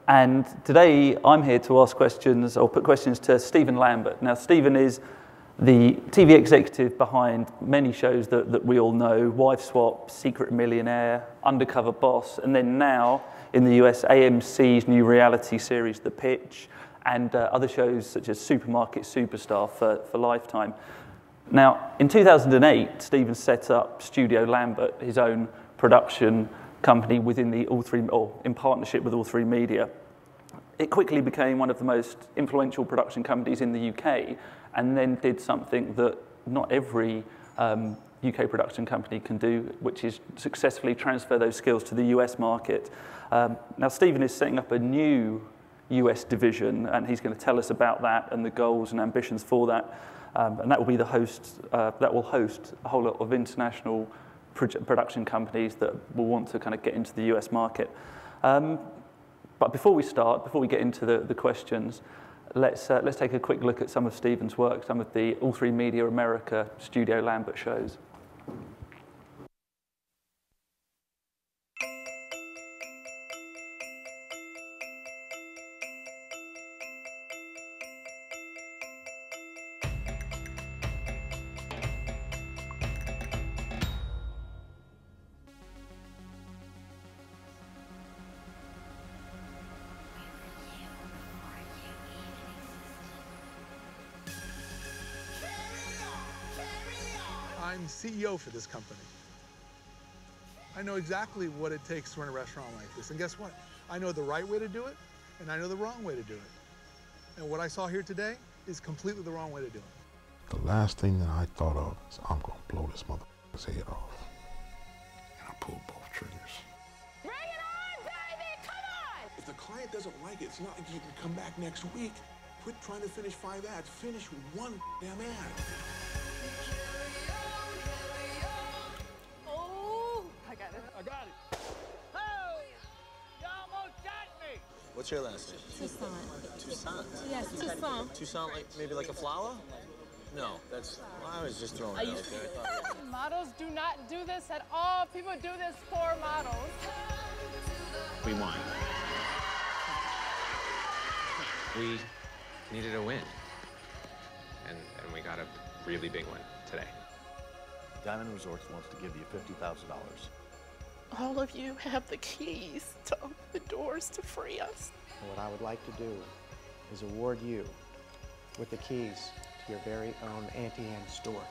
And today I'm here to ask questions, or put questions to Stephen Lambert. Now, Stephen is the TV executive behind many shows that we all know: Wife Swap, Secret Millionaire, Undercover Boss, and then now in the US, AMC's new reality series, The Pitch, and other shows such as Supermarket Superstar for Lifetime. Now, in 2008, Stephen set up Studio Lambert, his own production company within the in partnership with All3Media. It quickly became one of the most influential production companies in the UK, and then did something that not every UK production company can do, which is successfully transfer those skills to the US market. Now, Stephen is setting up a new US division, and he's going to tell us about that and the goals and ambitions for that. And that will be the host. That will host a whole lot of international production companies that will want to kind of get into the US market. But before we get into the questions, let's take a quick look at some of Stephen's work, some of the All3Media America Studio Lambert shows. I'm CEO for this company. I know exactly what it takes to run a restaurant like this. And guess what? I know the right way to do it, and I know the wrong way to do it. And what I saw here today is completely the wrong way to do it. The last thing that I thought of is I'm gonna blow this motherfucker's head off. And I pulled both triggers. Bring it on, baby! Come on! If the client doesn't like it, it's not like you can come back next week. Quit trying to finish 5 ads. Finish one damn ad. I got it. Oh! You almost got me! What's your last name? Toussaint. Toussaint? Yes, Toussaint. Toussaint, maybe like a flower? No, that's, well, I was just throwing it out there. Models do not do this at all. People do this for models. We won. We needed a win. And we got a really big one today. Diamond Resorts wants to give you $50,000. All of you have the keys to open the doors to free us. What I would like to do is award you with the keys to your very own Auntie Anne's store.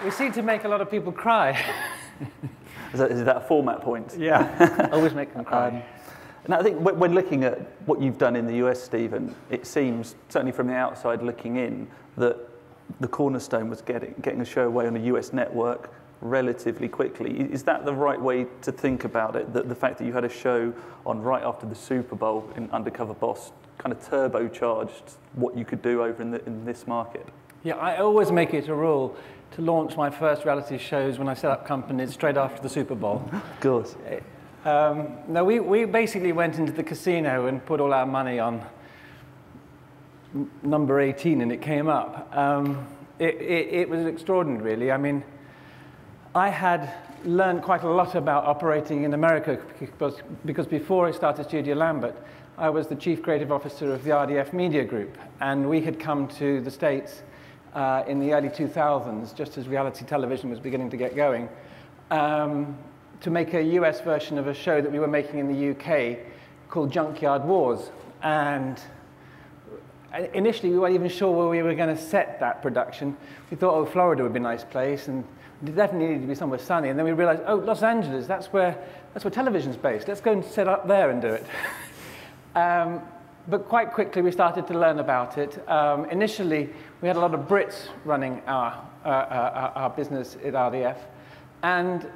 We seem to make a lot of people cry. Is that a format point? Yeah, always make them cry. Now, I think when looking at what you've done in the US, Stephen, it seems, certainly from the outside looking in, that the cornerstone was getting a show away on a US network relatively quickly. Is that the right way to think about it? That the fact that you had a show on right after the Super Bowl in Undercover Boss kind of turbocharged what you could do over in this market? Yeah, I always make it a rule to launch my first reality shows when I set up companies straight after the Super Bowl. Of course. No, we basically went into the casino and put all our money on number 18, and it came up. It was extraordinary, really. I mean, I had learned quite a lot about operating in America because before I started Studio Lambert, I was the chief creative officer of the RDF Media Group, and we had come to the States in the early 2000s, just as reality television was beginning to get going, to make a US version of a show that we were making in the UK called Junkyard Wars. And initially, we weren't even sure where we were going to set that production. We thought, oh, Florida would be a nice place, and it definitely needed to be somewhere sunny. And then we realized, oh, Los Angeles, that's where television's based. Let's go and set up there and do it. But quite quickly, we started to learn about it. Initially, we had a lot of Brits running our business at RDF. And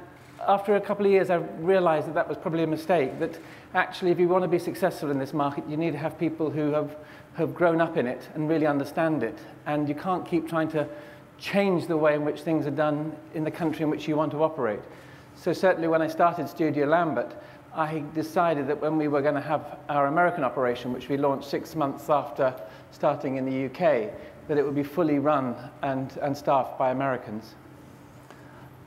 after a couple of years, I realized that that was probably a mistake, that actually, if you want to be successful in this market, you need to have people who have grown up in it and really understand it. And you can't keep trying to change the way in which things are done in the country in which you want to operate. So certainly when I started Studio Lambert, I decided that when we were going to have our American operation, which we launched 6 months after starting in the UK, that it would be fully run and staffed by Americans.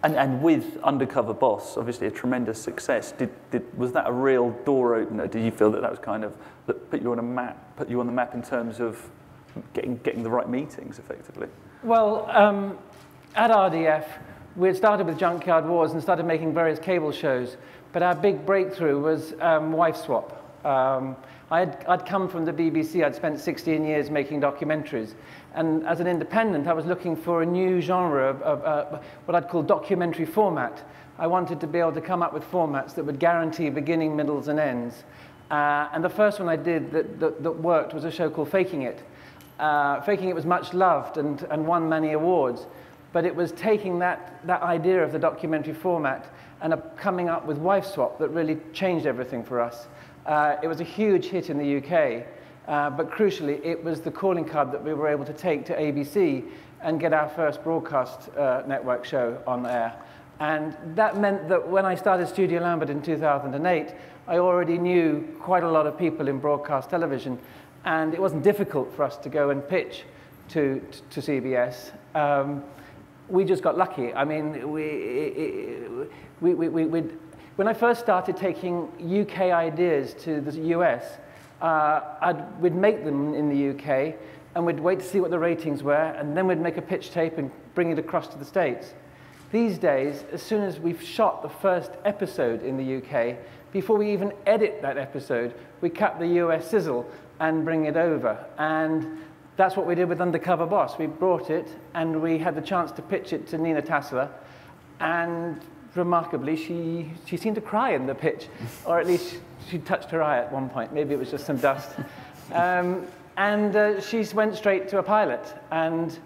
And with Undercover Boss, obviously a tremendous success, was that a real door opener? Did you feel that that was kind of, that put you on the map in terms of getting the right meetings, effectively? Well, at RDF, we had started with Junkyard Wars and started making various cable shows, but our big breakthrough was Wife Swap. I'd come from the BBC. I'd spent 16 years making documentaries. And as an independent, I was looking for a new genre of what I'd call documentary format. I wanted to be able to come up with formats that would guarantee beginning, middles, and ends. And the first one I did that worked was a show called Faking It. Faking It was much loved and won many awards. But it was taking that idea of the documentary format and coming up with Wife Swap that really changed everything for us. It was a huge hit in the UK, but crucially, it was the calling card that we were able to take to ABC and get our first broadcast network show on air. And that meant that when I started Studio Lambert in 2008, I already knew quite a lot of people in broadcast television, and it wasn't difficult for us to go and pitch to CBS. We just got lucky. I mean, when I first started taking UK ideas to the US, we'd make them in the UK, and we'd wait to see what the ratings were, and then we'd make a pitch tape and bring it across to the States. These days, as soon as we've shot the first episode in the UK, before we even edit that episode, we cut the US sizzle and bring it over. And that's what we did with Undercover Boss. We brought it, and we had the chance to pitch it to Nina Tassler, and remarkably, she seemed to cry in the pitch, or at least she touched her eye at one point. Maybe it was just some dust. She went straight to a pilot, and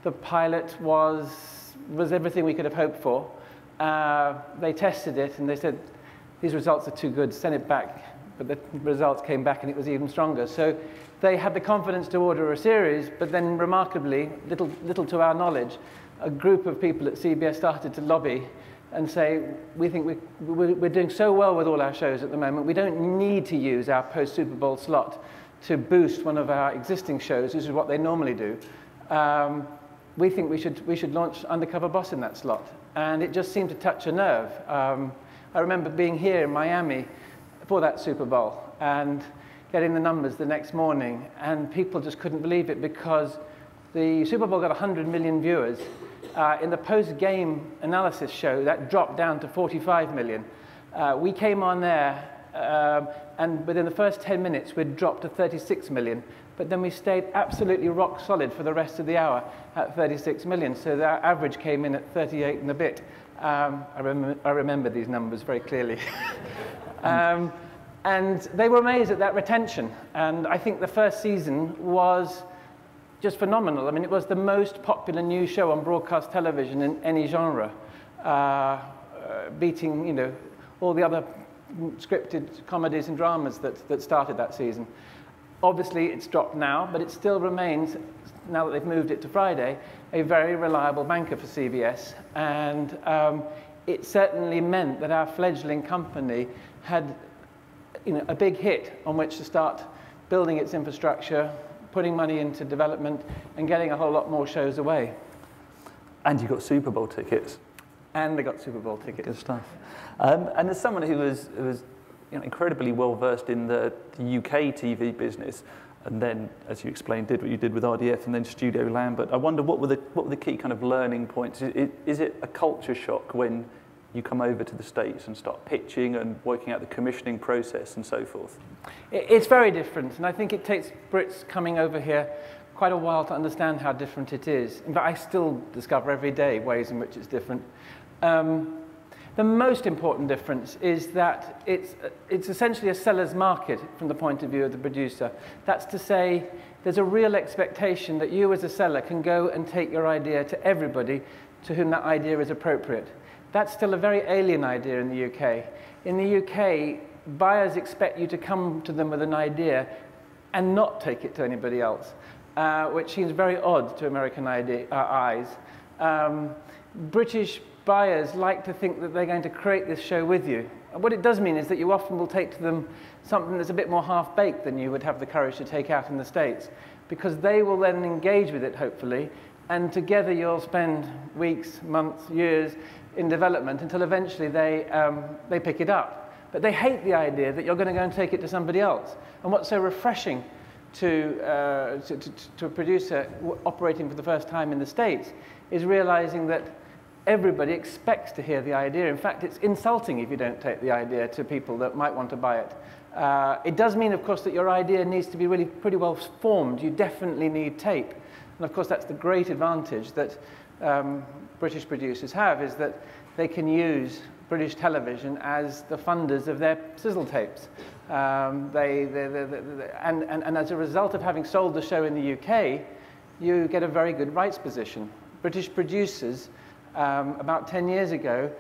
the pilot was everything we could have hoped for. They tested it, and they said, these results are too good, send it back. But the results came back, and it was even stronger. So they had the confidence to order a series, but then remarkably, little to our knowledge, a group of people at CBS started to lobby and say, we think we're doing so well with all our shows at the moment, we don't need to use our post-Super Bowl slot to boost one of our existing shows, which is what they normally do. We think we should launch Undercover Boss in that slot. And it just seemed to touch a nerve. I remember being here in Miami for that Super Bowl and getting the numbers the next morning, and people just couldn't believe it because the Super Bowl got 100 million viewers. In the post-game analysis show, that dropped down to 45 million. We came on there, and within the first 10 minutes, we'd dropped to 36 million. But then we stayed absolutely rock solid for the rest of the hour at 36 million. So our average came in at 38 and a bit. I remember these numbers very clearly. And they were amazed at that retention. And I think the first season was just phenomenal. I mean, it was the most popular new show on broadcast television in any genre, beating, all the other scripted comedies and dramas that started that season. Obviously, it's dropped now, but it still remains, now that they've moved it to Friday, a very reliable banker for CBS. And it certainly meant that our fledgling company had a big hit on which to start building its infrastructure, putting money into development, and getting a whole lot more shows away. And you got Super Bowl tickets. And they got Super Bowl tickets. Good stuff. And as someone who was incredibly well versed in the UK TV business, and then, as you explained, did what you did with RDF and then Studio Lambert, I wonder what were the key kind of learning points? Is it a culture shock when you come over to the States and start pitching and working out the commissioning process and so forth? It's very different, and I think it takes Brits coming over here quite a while to understand how different it is. In fact, I still discover every day ways in which it's different. The most important difference is that it's essentially a seller's market from the point of view of the producer. That's to say, there's a real expectation that you as a seller can go and take your idea to everybody to whom that idea is appropriate. That's still a very alien idea in the UK. In the UK, buyers expect you to come to them with an idea and not take it to anybody else, which seems very odd to American eyes. British buyers like to think that they're going to create this show with you. And what it does mean is that you often will take to them something that's a bit more half-baked than you would have the courage to take out in the States, because they will then engage with it, hopefully, and together you'll spend weeks, months, years in development until eventually they pick it up. But they hate the idea that you're going to go and take it to somebody else. And what's so refreshing to a producer operating for the first time in the States is realizing that everybody expects to hear the idea. In fact, it's insulting if you don't take the idea to people that might want to buy it. It does mean, of course, that your idea needs to be really pretty well formed. You definitely need tape. And of course, that's the great advantage that British producers have, is that they can use British television as the funders of their sizzle tapes. And as a result of having sold the show in the UK, you get a very good rights position. British producers, about 10 years ago,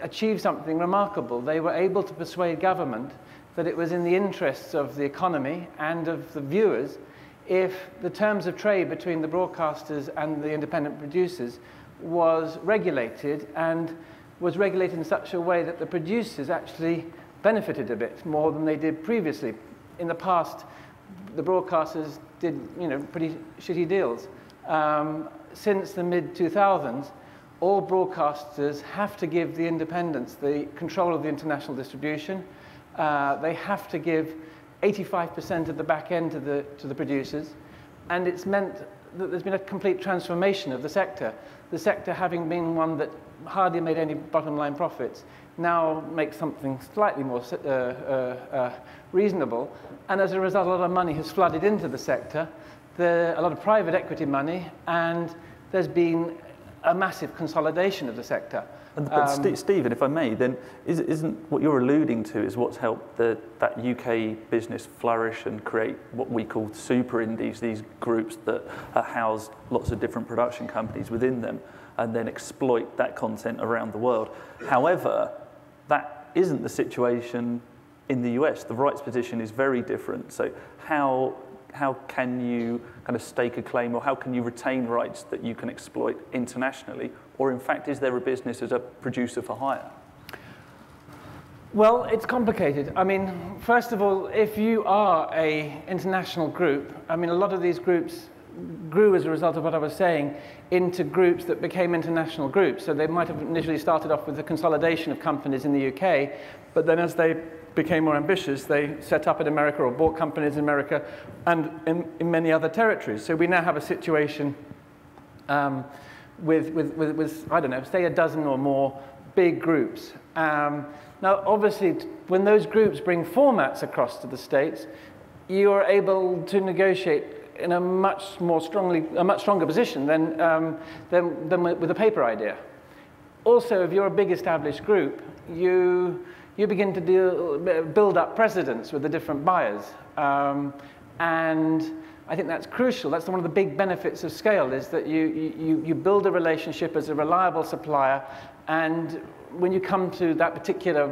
achieved something remarkable. They were able to persuade government that it was in the interests of the economy and of the viewers if the terms of trade between the broadcasters and the independent producers was regulated, and was regulated in such a way that the producers actually benefited a bit more than they did previously. In the past, the broadcasters did, pretty shitty deals. Since the mid-2000s, all broadcasters have to give the independents the control of the international distribution. They have to give 85% of the back end to the producers, and it's meant that there's been a complete transformation of the sector. The sector, having been one that hardly made any bottom line profits, now makes something slightly more reasonable, and as a result, a lot of money has flooded into the sector, a lot of private equity money, and there's been a massive consolidation of the sector. But Stephen, if I may, then isn't what you're alluding to is what's helped that UK business flourish and create what we call super indies, these groups that house lots of different production companies within them and then exploit that content around the world. However, that isn't the situation in the US. The rights position is very different. So how can you kind of stake a claim, or how can you retain rights that you can exploit internationally? Or in fact, is there a business as a producer for hire? Well, it's complicated. I mean, first of all, if you are an international group, I mean, a lot of these groups grew as a result of what I was saying into groups that became international groups. So they might have initially started off with a consolidation of companies in the UK, but then as they became more ambitious, they set up in America or bought companies in America and in many other territories. So we now have a situation with I don't know, say a dozen or more big groups. Now, obviously, when those groups bring formats across to the States, you are able to negotiate in a much stronger position than with a paper idea. Also, if you're a big established group, you begin to build up precedents with the different buyers. And I think that's crucial. That's one of the big benefits of scale, is that you build a relationship as a reliable supplier, and when you come to that particular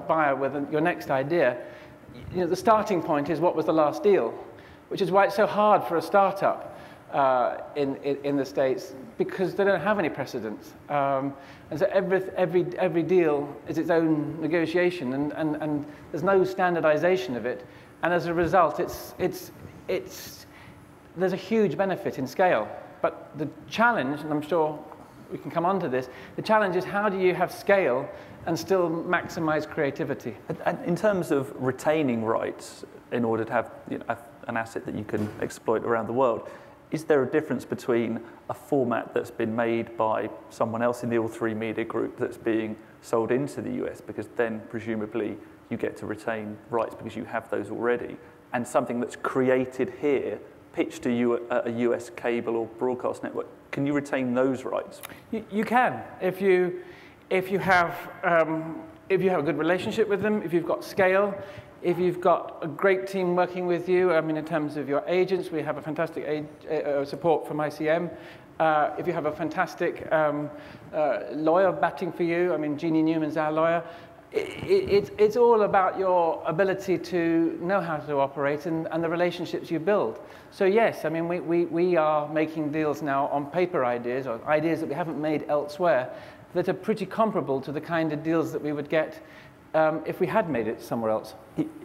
buyer with your next idea, the starting point is what was the last deal, which is why it's so hard for a startup in the States, because they don't have any precedents. And so every deal is its own negotiation, and there's no standardization of it. And as a result, there's a huge benefit in scale. But the challenge, and I'm sure we can come on to this, the challenge is how do you have scale and still maximize creativity? And in terms of retaining rights in order to have an asset that you can exploit around the world, is there a difference between a format that's been made by someone else in the All3Media group that's being sold into the US, because then presumably you get to retain rights because you have those already, and something that's created here, pitched to a US cable or broadcast network? Can you retain those rights? You can, if you have a good relationship with them, if you've got scale, if you've got a great team working with you. I mean, in terms of your agents, we have a fantastic support from ICM. If you have a fantastic lawyer batting for you, I mean, Jeannie Newman's our lawyer. It's all about your ability to know how to operate and the relationships you build. So yes, I mean, we are making deals now on paper ideas, or ideas that we haven't made elsewhere, that are pretty comparable to the kind of deals that we would get if we had made it somewhere else.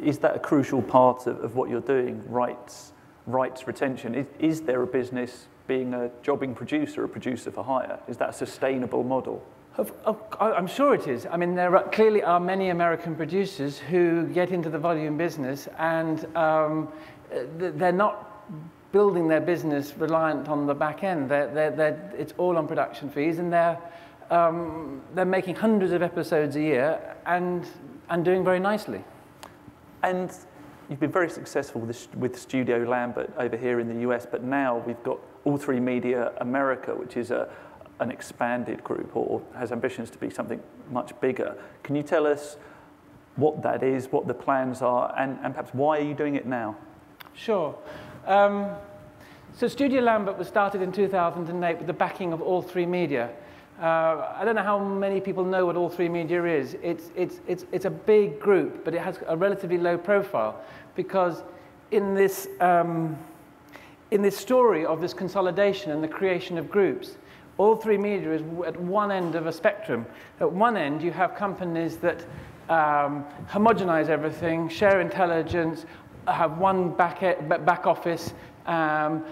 Is that a crucial part of what you're doing, rights retention? Is there a business being a jobbing producer, a producer for hire? Is that a sustainable model? I'm sure it is. I mean, there clearly are many American producers who get into the volume business, and they're not building their business reliant on the back end. It's all on production fees, and they're making hundreds of episodes a year and doing very nicely. And you've been very successful with Studio Lambert over here in the US, but now we've got All3Media America, which is an expanded group, or has ambitions to be something much bigger. Can you tell us what that is, what the plans are, and perhaps why are you doing it now? Sure. So Studio Lambert was started in 2008 with the backing of All3Media. I don't know how many people know what All3Media is. It's a big group, but it has a relatively low profile, because in this story of this consolidation and the creation of groups, All3Media is at one end of a spectrum. At one end, you have companies that homogenize everything, share intelligence, have one back office, and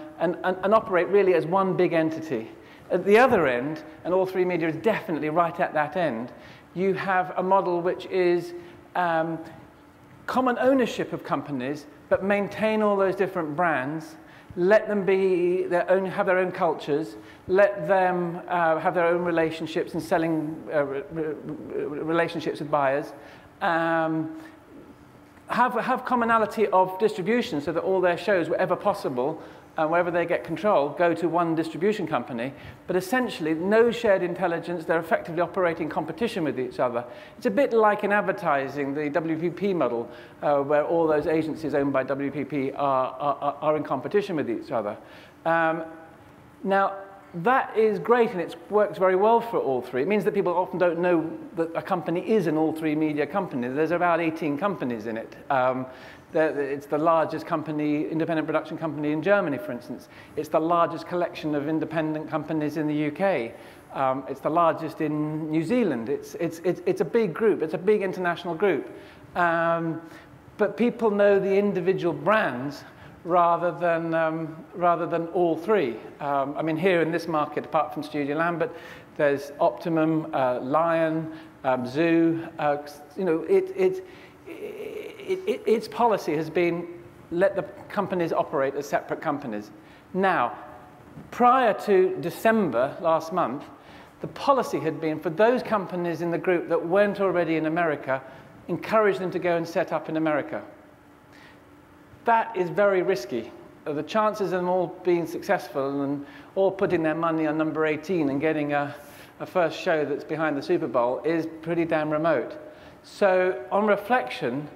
operate really as one big entity. At the other end, and All3Media is definitely right at that end, you have a model which is common ownership of companies, but maintain all those different brands, let them be have their own cultures, let them have their own relationships and selling relationships with buyers, have commonality of distribution so that all their shows, wherever possible, wherever they get control, go to one distribution company, but essentially no shared intelligence. They're effectively operating competition with each other. It's a bit like in advertising, the WPP model, where all those agencies owned by WPP are in competition with each other. Now, that is great, and it works very well for All3. It means that people often don't know that a company is an All3Media company. There's about 18 companies in it. It's the largest company, independent production company in Germany, for instance. It's the largest collection of independent companies in the UK. It's the largest in New Zealand. It's a big group. It's a big international group. But people know the individual brands rather than all three. I mean, here in this market, apart from Studio Lambert, there's Optimum, Lion, Zoo. You know, its policy has been let the companies operate as separate companies. Now, prior to December last month, the policy had been for those companies in the group that weren't already in America, encourage them to go and set up in America. That is very risky. The chances of them all being successful and all putting their money on number 18 and getting a first show that's behind the Super Bowl is pretty damn remote. So on reflection,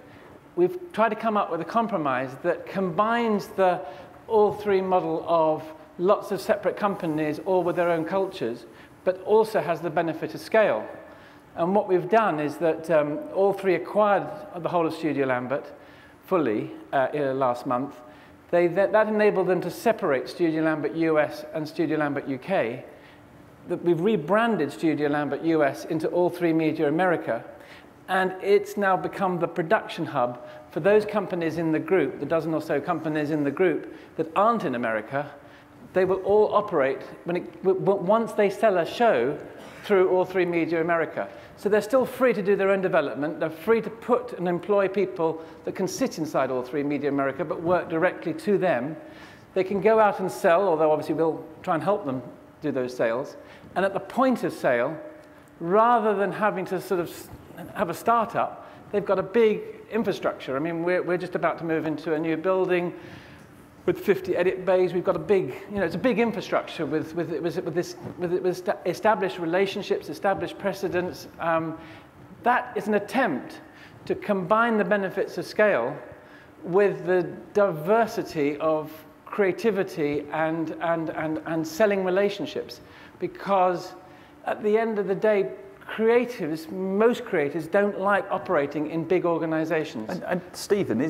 we've tried to come up with a compromise that combines the All3 model of lots of separate companies, all with their own cultures, but also has the benefit of scale. And what we've done is that All3 acquired the whole of Studio Lambert fully last month. That enabled them to separate Studio Lambert US and Studio Lambert UK. We've rebranded Studio Lambert US into All3Media America, and it's now become the production hub for those companies in the group, the dozen or so companies in the group that aren't in America. They will all operate once they sell a show through All3Media America. So they're still free to do their own development. They're free to put and employ people that can sit inside All3Media America but work directly to them. They can go out and sell, although obviously we'll try and help them do those sales. And at the point of sale, rather than having to sort of have a startup, they've got a big infrastructure. I mean, we're just about to move into a new building with 50 edit bays. We've got a big, it's a big infrastructure with established relationships, established precedents. That is an attempt to combine the benefits of scale with the diversity of creativity and selling relationships. Because at the end of the day, most creatives don't like operating in big organizations. And Stephen,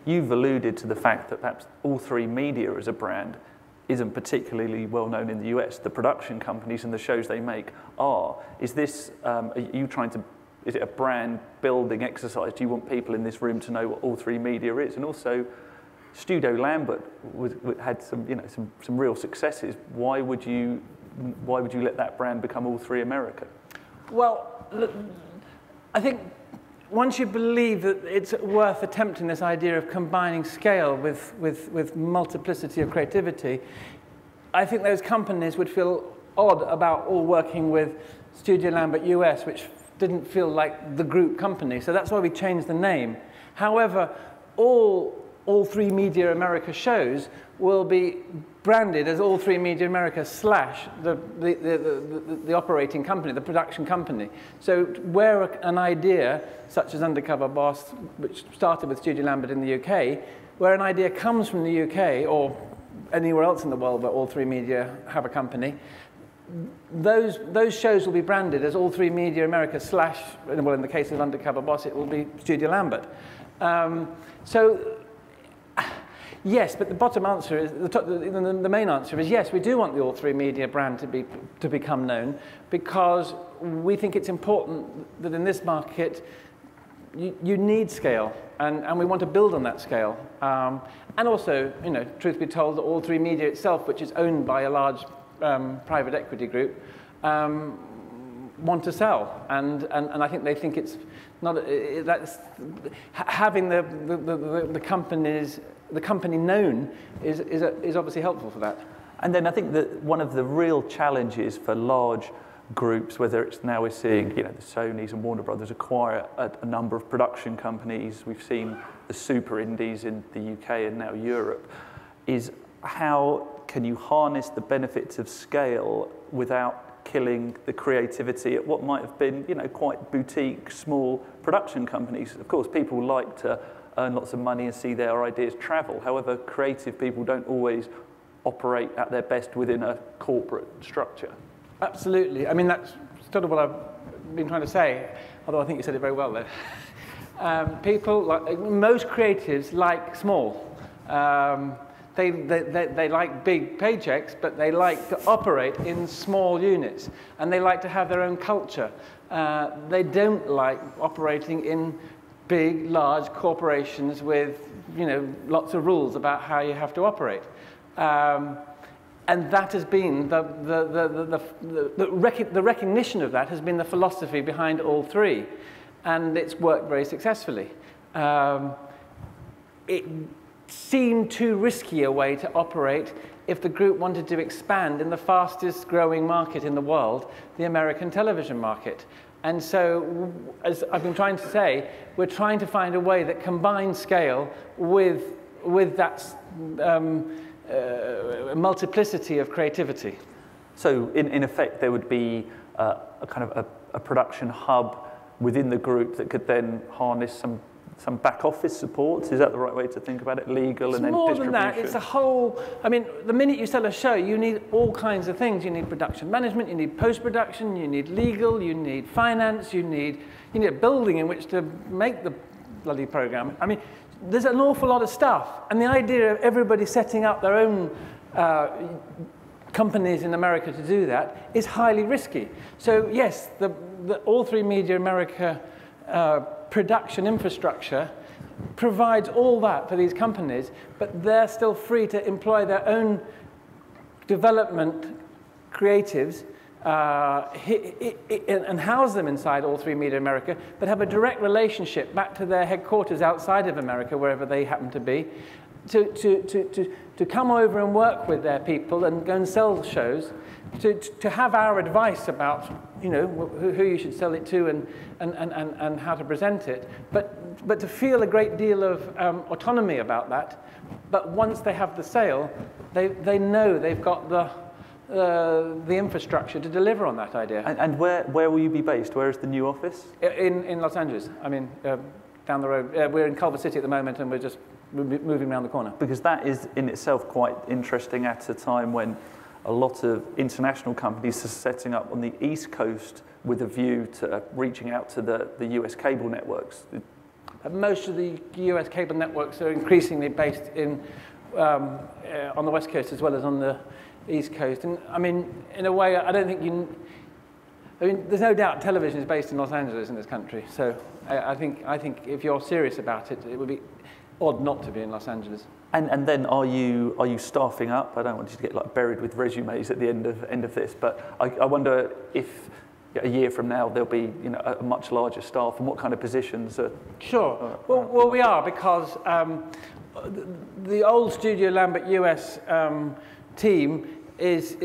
you've alluded to the fact that perhaps All3Media as a brand isn't particularly well known in the US. The production companies and the shows they make are. Is this, are you trying to, is it a brand building exercise? Do you want people in this room to know what All3Media is? And also, Studio Lambert had some real successes. Why would you let that brand become All3 America? Well, look, I think once you believe that it's worth attempting this idea of combining scale with multiplicity of creativity, I think those companies would feel odd about all working with Studio Lambert US, which didn't feel like the group company. So that's why we changed the name. However, All3Media America shows will be branded as All3Media America / the operating company, the production company. So where an idea, such as Undercover Boss, which started with Studio Lambert in the UK, where an idea comes from the UK or anywhere else in the world where All3Media have a company, those shows will be branded as All3Media America / well, in the case of Undercover Boss, it will be Studio Lambert. Yes, but the bottom answer is, the main answer is yes, we do want the All3Media brand to become known, because we think it's important that in this market you need scale, and we want to build on that scale. And also, truth be told, All3Media itself, which is owned by a large private equity group, want to sell, and I think they think it's not that's having the company known is obviously helpful for that. And then I think that one of the real challenges for large groups, whether it's now we're seeing the Sonys and Warner Brothers acquire a number of production companies, we've seen the super indies in the UK and now Europe, is how can you harness the benefits of scale without killing the creativity at what might have been, quite boutique, small production companies. Of course, people like to earn lots of money and see their ideas travel. However, creative people don't always operate at their best within a corporate structure. Absolutely. I mean, that's sort of what I've been trying to say, although I think you said it very well there. Most creatives like small. They like big paychecks, but they like to operate in small units, and they like to have their own culture. They don't like operating in big, large corporations with, lots of rules about how you have to operate. And that has been the recognition of that has been the philosophy behind All3, and it's worked very successfully. It seemed too risky a way to operate if the group wanted to expand in the fastest growing market in the world, the American television market. And so, as I've been trying to say, we're trying to find a way that combines scale with that multiplicity of creativity. So, in effect, there would be a kind of a production hub within the group that could then harness some back office support. Is that the right way to think about it? Legal and then distribution? It's more than that. It's a whole, I mean, the minute you sell a show, you need all kinds of things. You need production management, you need post-production, you need legal, you need finance, you need a building in which to make the bloody program. I mean, there's an awful lot of stuff. And the idea of everybody setting up their own companies in America to do that is highly risky. So yes, the All3Media America production infrastructure provides all that for these companies, but they're still free to employ their own development creatives and house them inside All3Media America, but have a direct relationship back to their headquarters outside of America, wherever they happen to be, to come over and work with their people and go and sell shows, to have our advice about, you know, who you should sell it to and how to present it, but to feel a great deal of autonomy about that. But once they have the sale, they know they've got the infrastructure to deliver on that idea. And where will you be based? Where is the new office? In Los Angeles. I mean, down the road. We're in Culver City at the moment, and we're just moving around the corner. Because that is in itself quite interesting at a time when a lot of international companies are setting up on the East Coast with a view to reaching out to the US cable networks. Most of the US cable networks are increasingly based on the West Coast as well as on the East Coast. And I mean, in a way, I don't think I mean, there's no doubt television is based in Los Angeles in this country. So I think if you're serious about it, it would be odd not to be in Los Angeles. And then are you staffing up? I don't want you to get like buried with resumes at the end of this, but I wonder if a year from now there'll be, you know, a much larger staff, and what kind of positions are... Sure. Well, we are, because the old Studio Lambert US team needs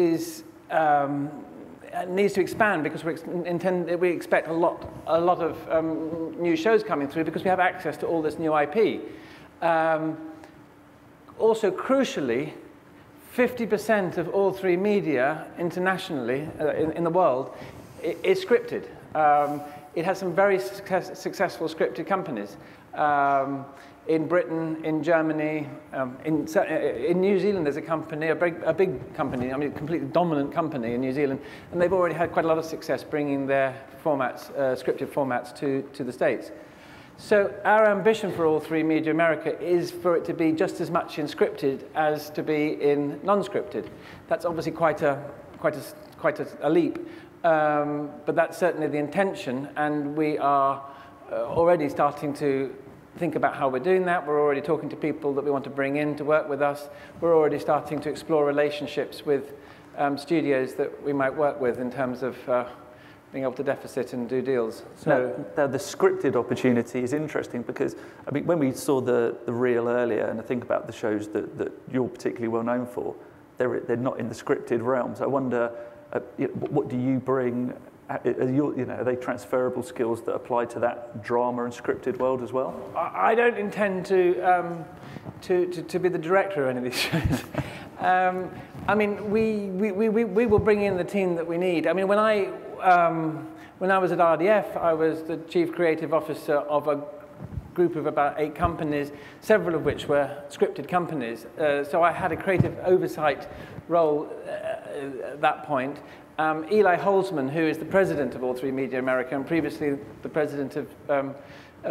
to expand, because we expect a lot of new shows coming through, because we have access to all this new IP. Also, crucially, 50% of All3Media internationally in the world is scripted. It has some very successful scripted companies. In Britain, in Germany, in New Zealand there's a company, a big company, I mean a completely dominant company in New Zealand, and they've already had quite a lot of success bringing their formats, scripted formats to the States. So our ambition for All3Media America is for it to be just as much in scripted as to be in non-scripted. That's obviously quite a leap, but that's certainly the intention, and we are already starting to think about how we're doing that. We're already talking to people that we want to bring in to work with us. We're already starting to explore relationships with studios that we might work with in terms of being able to deficit and do deals. So now the scripted opportunity is interesting, because I mean, when we saw the reel earlier, and I think about the shows that you're particularly well known for, they're not in the scripted realm. So I wonder, what do you bring? Are they transferable skills that apply to that drama and scripted world as well? I don't intend to be the director of any of these shows. I mean, we will bring in the team that we need. I mean, when I was at RDF, I was the chief creative officer of a group of about 8 companies, several of which were scripted companies. So I had a creative oversight role at that point. Eli Holzman, who is the president of All3Media America and previously the president of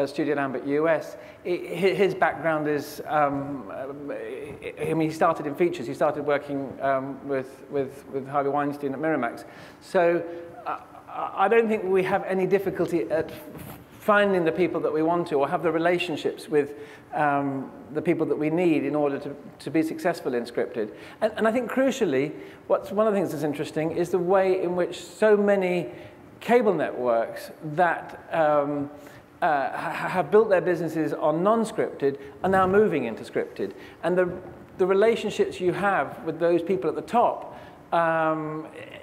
Studio Lambert US, his background is, I mean, he started in features. He started working with Harvey Weinstein at Miramax. So I don't think we have any difficulty at finding the people that we want to, or have the relationships with the people that we need in order to be successful in scripted. And I think crucially, one of the things that's interesting is the way in which so many cable networks that have built their businesses on non-scripted are now moving into scripted. And the relationships you have with those people at the top,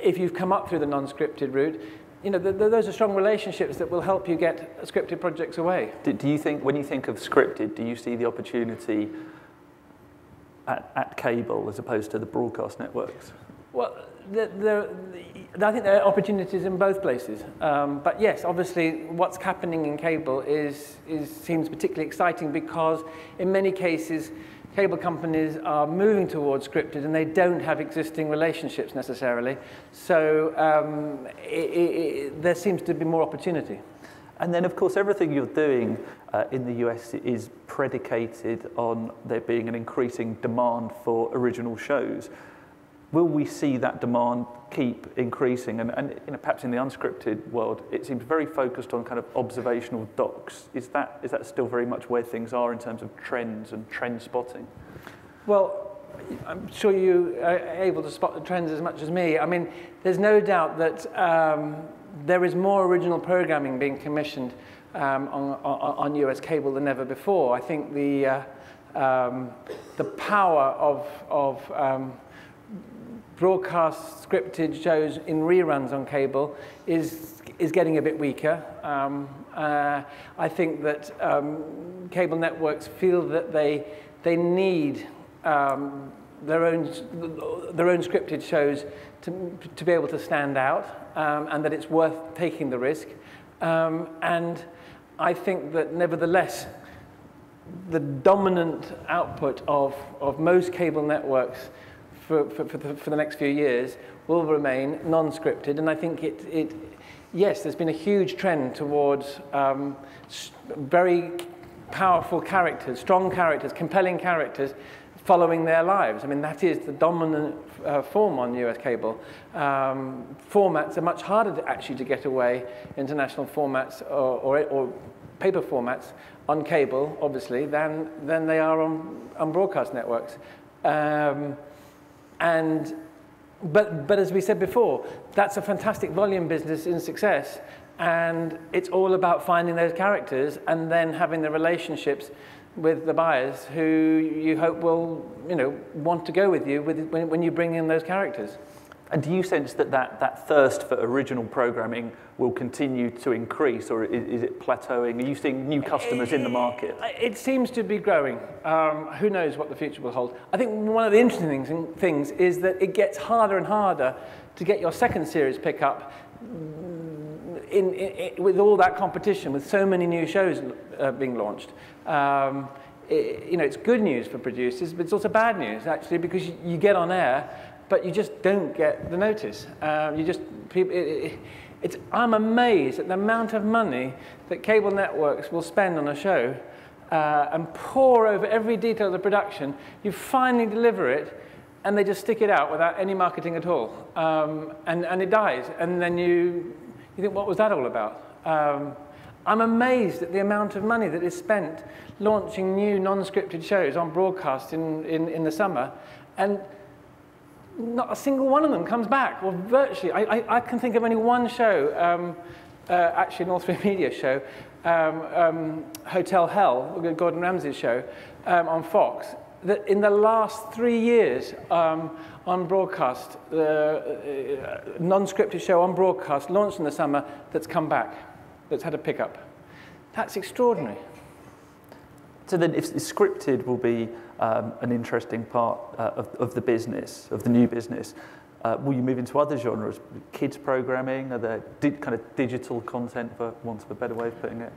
if you've come up through the non-scripted route, you know, those are strong relationships that will help you get scripted projects away. Do you think, when you think of scripted, do you see the opportunity at cable as opposed to the broadcast networks? Well, I think there are opportunities in both places. But yes, obviously, what's happening in cable seems particularly exciting, because in many cases, cable companies are moving towards scripted and they don't have existing relationships necessarily. So there seems to be more opportunity. And then, of course, everything you're doing in the US is predicated on there being an increasing demand for original shows. Will we see that demand keep increasing? And you know, perhaps in the unscripted world, it seems very focused on kind of observational docs. Is that still very much where things are in terms of trends and trend spotting? Well, I'm sure you are able to spot the trends as much as me. I mean, there's no doubt that there is more original programming being commissioned on US cable than ever before. I think The power of broadcast scripted shows in reruns on cable is getting a bit weaker. I think that cable networks feel that they need their own scripted shows to be able to stand out, and that it's worth taking the risk. And I think that nevertheless, the dominant output of most cable networks for the next few years will remain non-scripted, and I think yes, there's been a huge trend towards very powerful characters, strong characters, compelling characters following their lives. I mean, that is the dominant form on US cable. Formats are much harder to get away, international formats or paper formats on cable, obviously, than they are on broadcast networks. But as we said before, that's a fantastic volume business in success, and it's all about finding those characters and then having the relationships with the buyers who you hope will, want to go with you when you bring in those characters. And do you sense that thirst for original programming will continue to increase, or is it plateauing? Are you seeing new customers in the market? It seems to be growing. Who knows what the future will hold? I think one of the interesting things is that it gets harder and harder to get your second series pickup with all that competition, with so many new shows being launched. It's good news for producers, but it's also bad news, actually, because you get on air, but you just don't get the notice. I'm amazed at the amount of money that cable networks will spend on a show and pour over every detail of the production. You finally deliver it, and they just stick it out without any marketing at all. And it dies. And then you think, what was that all about? I'm amazed at the amount of money that is spent launching new non-scripted shows on broadcast in the summer. And not a single one of them comes back, or virtually. I can think of only one show, actually an All3Media show, Hotel Hell, Gordon Ramsay's show, on Fox, that in the last 3 years on broadcast, non-scripted show on broadcast, launched in the summer, that's come back, that's had a pickup. That's extraordinary. So then if scripted will be an interesting part of the business, of the new business, will you move into other genres? Kids programming? Are there kind of digital content, for want of a better way of putting it?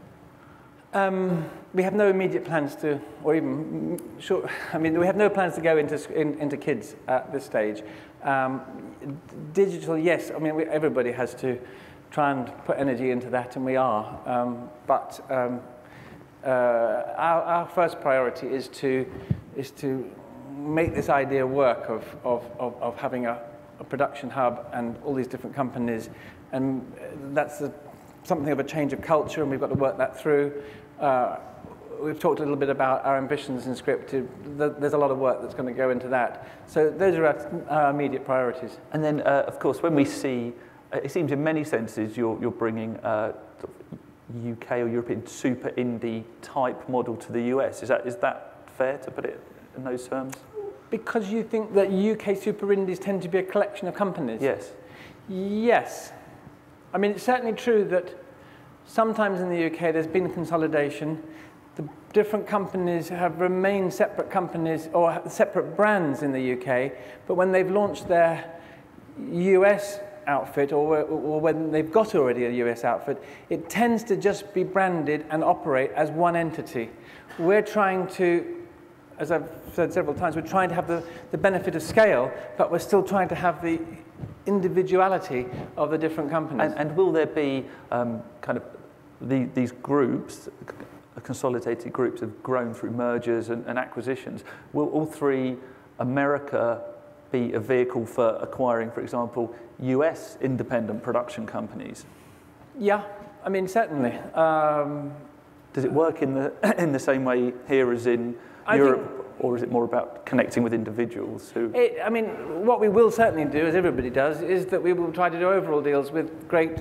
We have no immediate plans to, or even, we have no plans to go into kids at this stage. Digital, yes, everybody has to try and put energy into that, and we are. But our first priority is to make this idea work of having a production hub and all these different companies, and that's something of a change of culture, and we've got to work that through. We've talked a little bit about our ambitions in scripted. There's a lot of work that's going to go into that. So those are our immediate priorities. And then, of course, when we see, it seems in many senses you're bringing UK or European super indie type model to the US. Is that fair to put it in those terms? Because you think that UK super indies tend to be a collection of companies? Yes. Yes. It's certainly true that sometimes in the UK there's been consolidation. The different companies have remained separate companies or separate brands in the UK, but when they've launched their US outfit or when they've got already a US outfit, it tends to just be branded and operate as one entity. We're trying to, as I've said several times, we're trying to have the benefit of scale, but we're still trying to have the individuality of the different companies. And will there be kind of these groups, consolidated groups have grown through mergers and acquisitions. Will All3Media be a vehicle for acquiring, for example, US independent production companies? Yeah, certainly. Does it work in the same way here as in Europe, or is it more about connecting with individuals who? What we will certainly do, as everybody does, is that we will try to do overall deals with great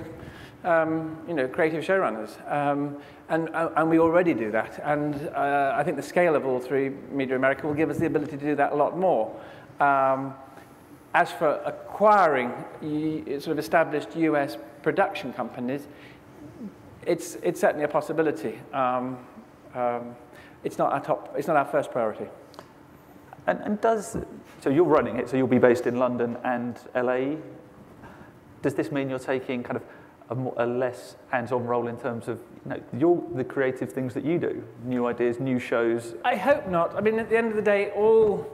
creative showrunners. And we already do that. And I think the scale of All3Media America will give us the ability to do that a lot more. As for acquiring sort of established US production companies, it's certainly a possibility. It's not our first priority. And so you're running it, so you'll be based in London and LA. Does this mean you're taking kind of a less hands-on role in terms of the creative things that you do, new ideas, new shows? I hope not. I mean, at the end of the day, all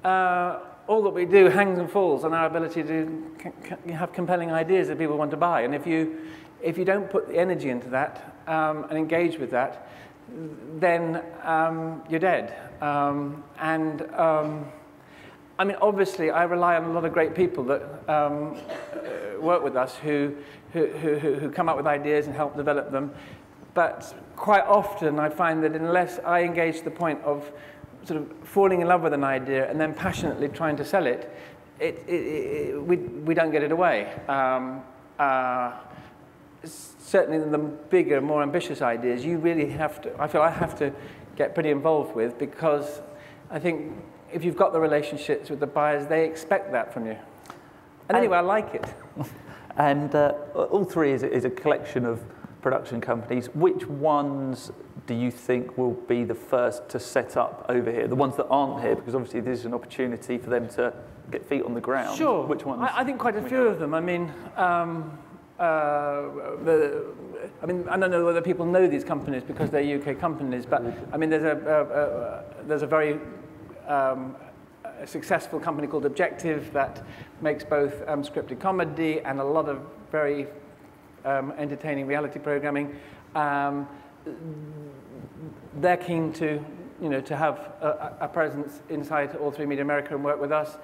that we do hangs and falls on our ability to have compelling ideas that people want to buy. And if you don't put the energy into that and engage with that, then you're dead. I mean, obviously, I rely on a lot of great people that work with us who come up with ideas and help develop them. But quite often, I find that unless I engage to the point of sort of falling in love with an idea and then passionately trying to sell it, we don't get it away. Certainly the bigger, more ambitious ideas, you really have to, I feel I have to get pretty involved with, because I think if you've got the relationships with the buyers, they expect that from you. And anyway, I like it. And All3 is a collection of production companies. Which ones do you think will be the first to set up over here? The ones that aren't here, because obviously this is an opportunity for them to get feet on the ground. Sure. Which ones? I think quite a few of them. I mean, I don't know whether people know these companies because they're UK companies, but I mean, there's a very successful company called Objective that makes both scripted comedy and a lot of very entertaining reality programming. They're keen to, to have a presence inside All3Media America and work with us.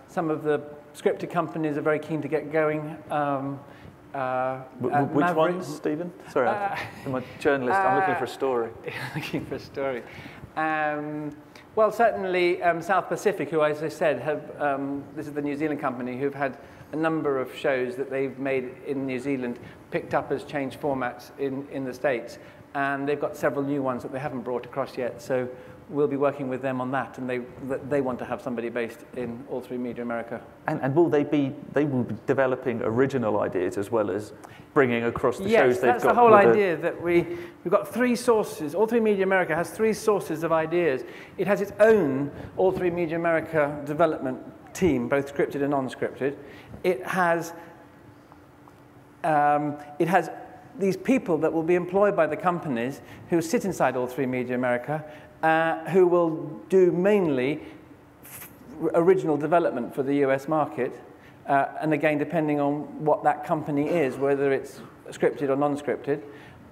Some of the scripted companies are very keen to get going. Which ones, Stephen? Sorry, I'm a journalist. I'm looking for a story. Looking for a story. Well, certainly South Pacific, who, as I said, have this is the New Zealand company, who've had a number of shows that they've made in New Zealand, picked up as changed formats in the States. And they've got several new ones that they haven't brought across yet. So we'll be working with them on that, and they want to have somebody based in All3Media America. And will they will be developing original ideas as well as bringing across the shows they've got? Yes, that's the whole idea, that we've got three sources. All3Media America has three sources of ideas. It has its own All3Media America development team, both scripted and non-scripted. It has these people that will be employed by the companies who sit inside All3Media America, who will do mainly original development for the US market, and again, depending on what that company is, whether it's scripted or non-scripted.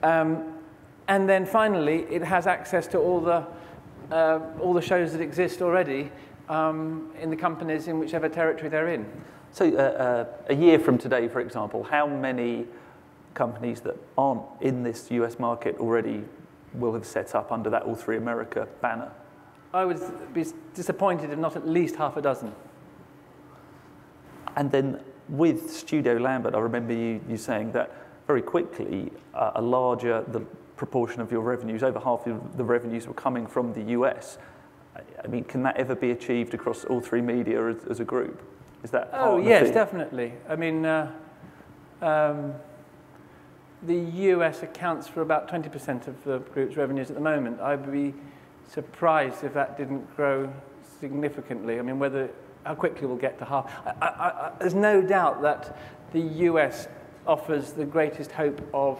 And then finally, it has access to all the shows that exist already in the companies in whichever territory they're in. So a year from today, for example, how many companies that aren't in this US market already will have set up under that All3 America banner? I would be disappointed if not at least half a dozen. And then with Studio Lambert, I remember you saying that very quickly the proportion of your revenues, over half of the revenues were coming from the US. I mean, can that ever be achieved across All3Media as a group? Is that Oh, yes, definitely. I mean, the US accounts for about 20% of the group's revenues at the moment. I'd be surprised if that didn't grow significantly. I mean, how quickly we'll get to half. There's no doubt that the US offers the greatest hope of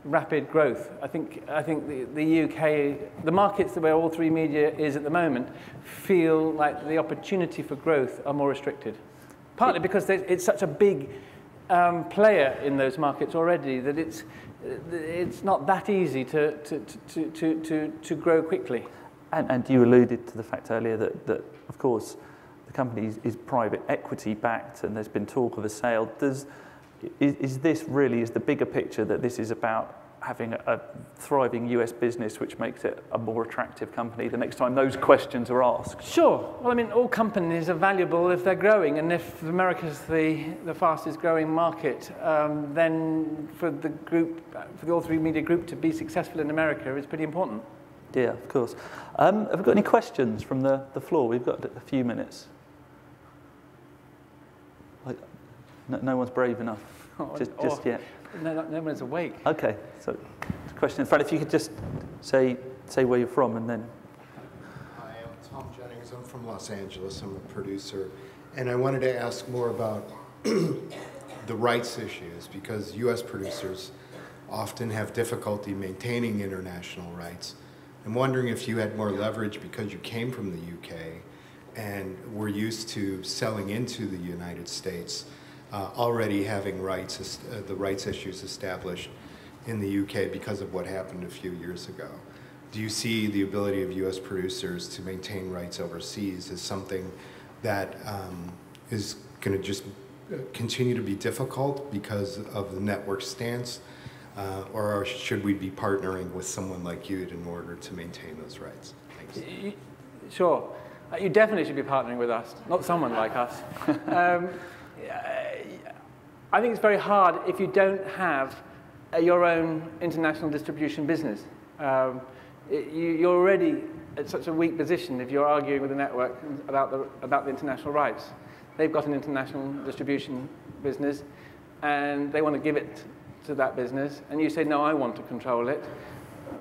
rapid growth. I think the UK, the markets where All3Media is at the moment, feel like the opportunity for growth are more restricted. Partly because it's such a big player in those markets already that it's not that easy to grow quickly. And you alluded to the fact earlier that of course the company is private equity backed, and there's been talk of a sale. Is this really the bigger picture, that this is about having a thriving US business, which makes it a more attractive company the next time those questions are asked? Sure. Well, I mean, all companies are valuable if they're growing, and if America's the fastest growing market, then for the group, for the All3Media group to be successful in America is pretty important. Yeah, of course. Have we got any questions from the floor? We've got a few minutes. No one's brave enough just yet. No one's awake. Okay, so question in front. If you could just say where you're from, and then. Hi, I'm Tom Jennings. I'm from Los Angeles. I'm a producer, and I wanted to ask more about the rights issues, because U.S. producers often have difficulty maintaining international rights. I'm wondering if you had more leverage because you came from the UK and were used to selling into the United States, already having rights, the rights issues established in the UK because of what happened a few years ago. Do you see the ability of US producers to maintain rights overseas as something that is going to just continue to be difficult because of the network stance? Or should we be partnering with someone like you in order to maintain those rights? Thanks. Sure. You definitely should be partnering with us, not someone like us. I think it's very hard if you don't have your own international distribution business. You're already at such a weak position if you're arguing with the network about the international rights. They've got an international distribution business, and they want to give it to that business, and you say, no, I want to control it.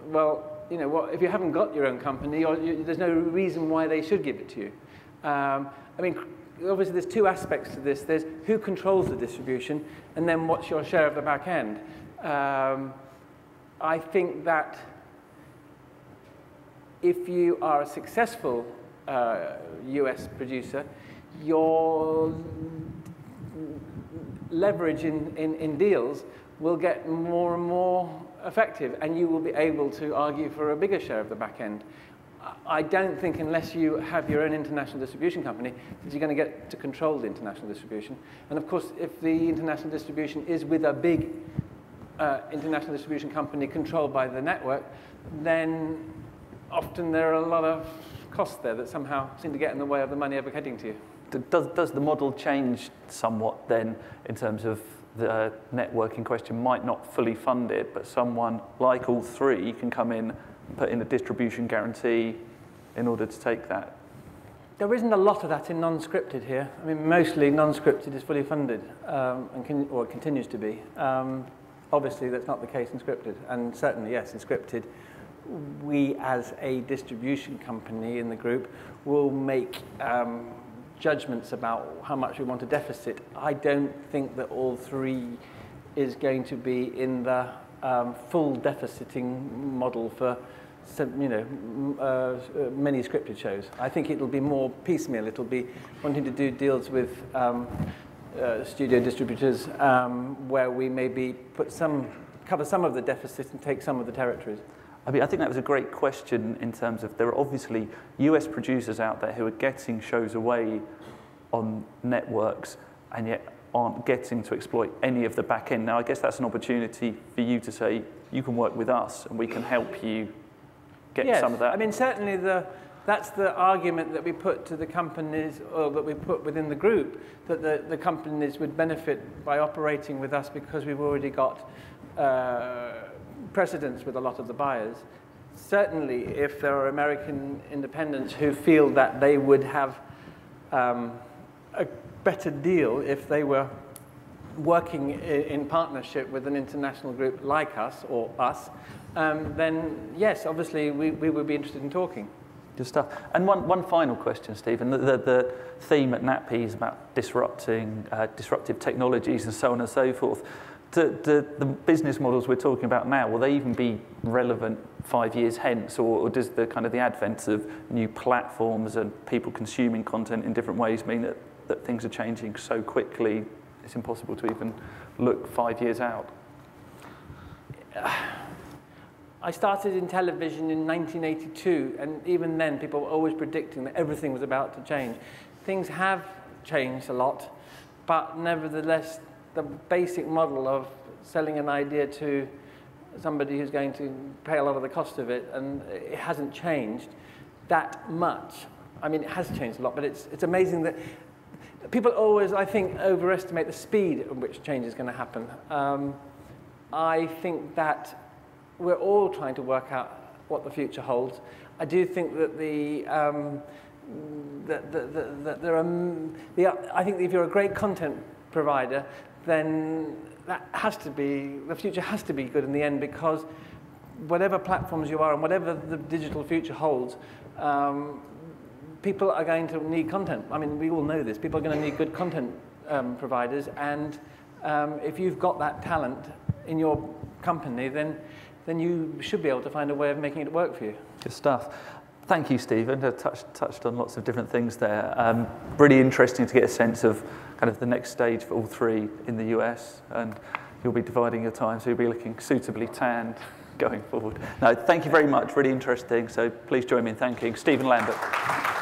Well, you know what? If you haven't got your own company, there's no reason why they should give it to you. I mean, obviously, there's two aspects to this. There's who controls the distribution, and then what's your share of the back end. I think that if you are a successful US producer, your leverage in deals will get more and more effective, and you will be able to argue for a bigger share of the back end. I don't think unless you have your own international distribution company that you're going to get to control the international distribution. And of course, if the international distribution is with a big international distribution company controlled by the network, then often there are a lot of costs there that somehow seem to get in the way of the money ever getting to you. Does the model change somewhat then in terms of the network in question might not fully fund it, but someone like All3 can come in, put in a distribution guarantee in order to take that? There isn't a lot of that in non-scripted here. I mean, mostly non-scripted is fully funded, or continues to be. Obviously, that's not the case in scripted, and certainly, yes, in scripted, we as a distribution company in the group will make judgments about how much we want to deficit. I don't think that All3 is going to be in the full deficiting model for many scripted shows. I think it'll be more piecemeal. It'll be wanting to do deals with studio distributors where we maybe cover some of the deficit and take some of the territories. I mean, I think that was a great question in terms of there are obviously US producers out there who are getting shows away on networks and yet aren't getting to exploit any of the back end. Now, I guess that's an opportunity for you to say, you can work with us and we can help you get some of that. I mean, certainly that's the argument that we put to the companies, or that we put within the group, that the companies would benefit by operating with us because we've already got precedence with a lot of the buyers. Certainly, if there are American independents who feel that they would have a better deal if they were working in partnership with an international group like us, or us, then yes, obviously we would be interested in talking. Good stuff. And one final question, Stephen. The theme at NATPE is about disruptive technologies and so on and so forth. The business models we're talking about now, will they even be relevant 5 years hence, or does the kind of the advent of new platforms and people consuming content in different ways mean that things are changing so quickly it's impossible to even look 5 years out? I started in television in 1982, and even then people were always predicting that everything was about to change. Things have changed a lot, but nevertheless, the basic model of selling an idea to somebody who's going to pay a lot of the cost of it, and it hasn't changed that much. I mean, it has changed a lot, but it's amazing that people always, I think, overestimate the speed at which change is going to happen. I think that we're all trying to work out what the future holds. I do think that I think if you're a great content provider, then that has to be, the future has to be good in the end, because whatever platforms you are and whatever the digital future holds, people are going to need content. I mean, we all know this. People are going to need good content providers, and if you've got that talent in your company, then you should be able to find a way of making it work for you. Good stuff. Thank you, Stephen. Touched on lots of different things there. Really interesting to get a sense of kind of the next stage for All3 in the US, and you'll be dividing your time, so you'll be looking suitably tanned going forward. No, thank you very much. Really interesting. So please join me in thanking Stephen Lambert.